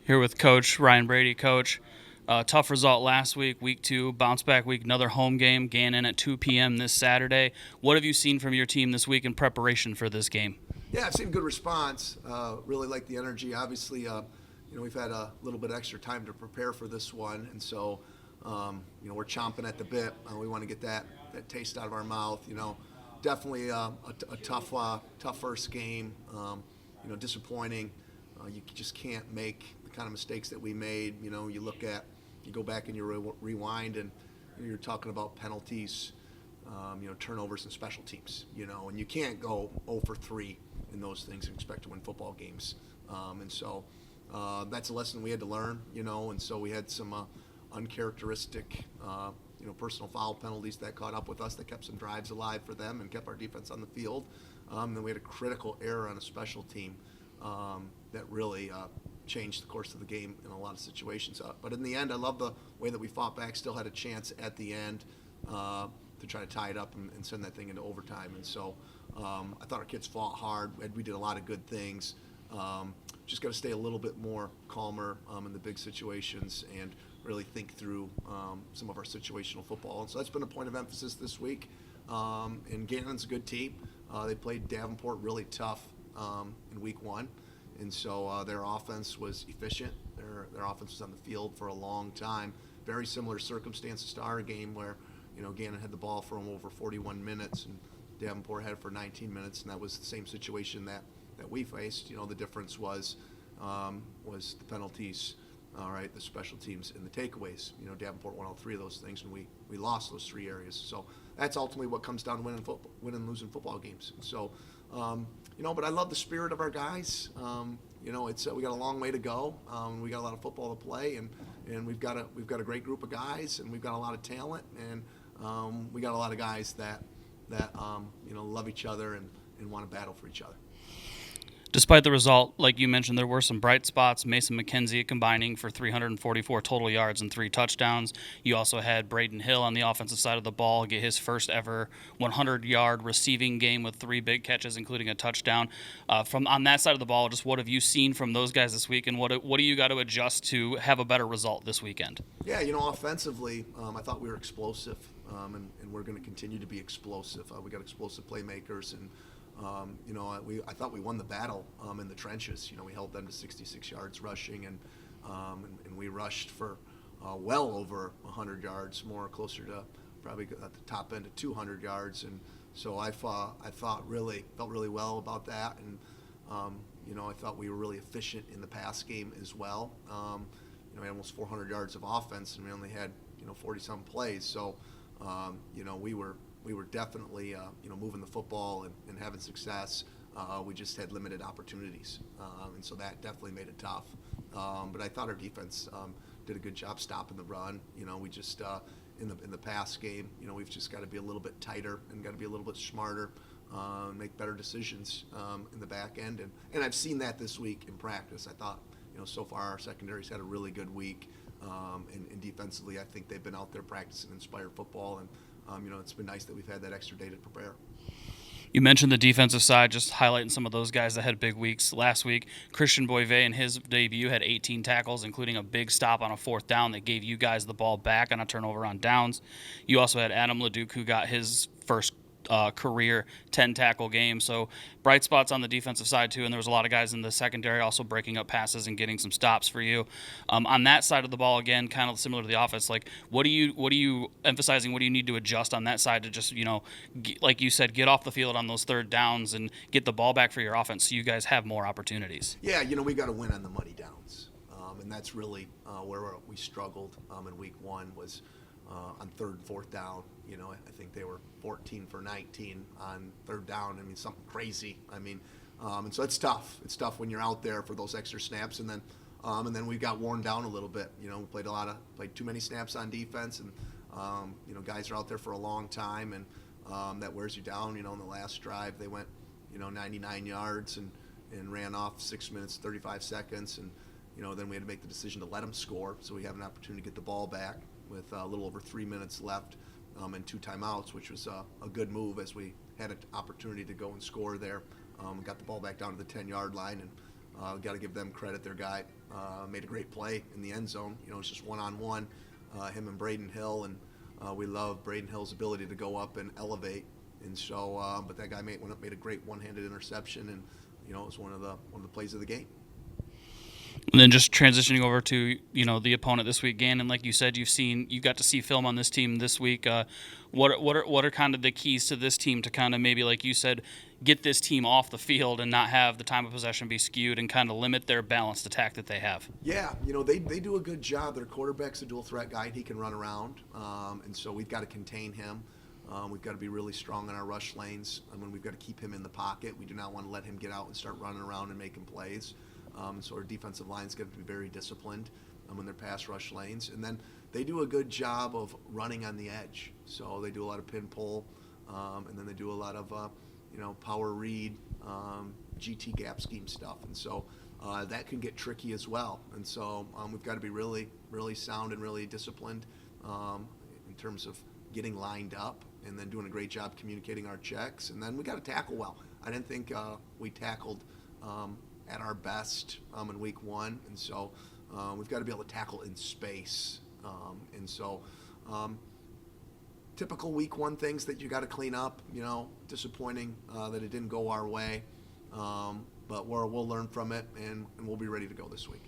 Here with Coach Ryan Brady. Coach, tough result last week, week 2, bounce back week, another home game, Gannon at 2 p.m. this Saturday. What have you seen from your team this week in preparation for this game? Yeah, I've seen good response. Really like the energy. Obviously, we've had a little bit extra time to prepare for this one, and so we're chomping at the bit. We want to get that taste out of our mouth. Definitely a tough first game. Disappointing. You just can't make the kind of mistakes that we made. You go back and you rewind, and you're talking about penalties, turnovers and special teams. And you can't go 0 for 3 in those things and expect to win football games. That's a lesson we had to learn. And so we had some uncharacteristic, personal foul penalties that caught up with us, that kept some drives alive for them and kept our defense on the field. Then we had a critical error on a special team that really changed the course of the game in a lot of situations. But in the end, I love the way that we fought back, still had a chance at the end to try to tie it up and send that thing into overtime. And so I thought our kids fought hard. We did a lot of good things. Just got to stay a little bit more calmer in the big situations and really think through some of our situational football. And so that's been a point of emphasis this week. And Gannon's a good team. They played Davenport really tough in week 1. And so their offense was efficient. Their offense was on the field for a long time. Very similar circumstances to our game where, Gannon had the ball for over 41 minutes and Davenport had it for 19 minutes, and that was the same situation that we faced. The difference was the penalties, all right, the special teams, and the takeaways. Davenport won all 3 of those things, and we lost those 3 areas. So that's ultimately what comes down to winning and losing football games. And so, but I love the spirit of our guys. It's we got a long way to go. We got a lot of football to play, and we've got a great group of guys, and we've got a lot of talent, and we got a lot of guys that love each other and want to battle for each other. Despite the result, like you mentioned, there were some bright spots. Mason McKenzie combining for 344 total yards and 3 touchdowns. You also had Braden Hill on the offensive side of the ball get his first ever 100-yard receiving game with 3 big catches, including a touchdown. From on that side of the ball, just what have you seen from those guys this week, and what do you got to adjust to have a better result this weekend? Yeah, offensively, I thought we were explosive, and we're going to continue to be explosive. We got explosive playmakers, and I thought we won the battle in the trenches. We held them to 66 yards rushing, and we rushed for well over 100 yards, more closer to probably at the top end of 200 yards. And so I felt really well about that, and I thought we were really efficient in the pass game as well. We had almost 400 yards of offense, and we only had 40-some plays. So we were definitely moving the football and having success. We just had limited opportunities, and so that definitely made it tough. But I thought our defense did a good job stopping the run. We just in the pass game, we've just got to be a little bit tighter and got to be a little bit smarter, make better decisions in the back end. And I've seen that this week in practice. I thought so far our secondary's had a really good week, and defensively I think they've been out there practicing inspired football, and it's been nice that we've had that extra day to prepare. You mentioned the defensive side, just highlighting some of those guys that had big weeks last week. Christian Boivay in his debut had 18 tackles, including a big stop on a 4th down that gave you guys the ball back on a turnover on downs. You also had Adam Leduc, who got his first career 10-tackle game. So bright spots on the defensive side too, and there was a lot of guys in the secondary also breaking up passes and getting some stops for you. On that side of the ball, again, kind of similar to the offense, like what are you emphasizing? What do you need to adjust on that side to just, like you said, get off the field on those 3rd downs and get the ball back for your offense so you guys have more opportunities? Yeah, we got to win on the money downs, and that's really where we struggled in week 1 was on 3rd and 4th down. I think they were 14 for 19 on 3rd down. Something crazy. And so it's tough. It's tough when you're out there for those extra snaps, and then we got worn down a little bit. We played too many snaps on defense, and guys are out there for a long time, and that wears you down. In the last drive they went 99 yards and ran off 6 minutes 35 seconds, and then we had to make the decision to let them score, so we have an opportunity to get the ball back with a little over 3 minutes left and 2 timeouts, which was a good move as we had an opportunity to go and score there. Got the ball back down to the 10-yard line, Got to give them credit. Their guy made a great play in the end zone. It's just one-on-one, him and Braden Hill, and we love Braden Hill's ability to go up and elevate. And so, but that guy went up, made a great one-handed interception, and it was one of the plays of the game. And then just transitioning over to the opponent this week, Gannon. Like you said, you got to see film on this team this week. What are kind of the keys to this team to kind of maybe, like you said, get this team off the field and not have the time of possession be skewed and kind of limit their balanced attack that they have? Yeah, they do a good job. Their quarterback's a dual threat guy, and he can run around, and so we've got to contain him. We've got to be really strong in our rush lanes. We've got to keep him in the pocket. We do not want to let him get out and start running around and making plays. So our defensive line's got to be very disciplined in their pass rush lanes. And then they do a good job of running on the edge. So they do a lot of pin pull, and then they do a lot of power read, GT gap scheme stuff. And so that can get tricky as well. And so we've got to be really, really sound and really disciplined in terms of getting lined up and then doing a great job communicating our checks. And then we got to tackle well. I didn't think we tackled at our best in week one, and so we've got to be able to tackle in space. And so typical week one things that you got to clean up. Disappointing that it didn't go our way, but we'll learn from it, and we'll be ready to go this week.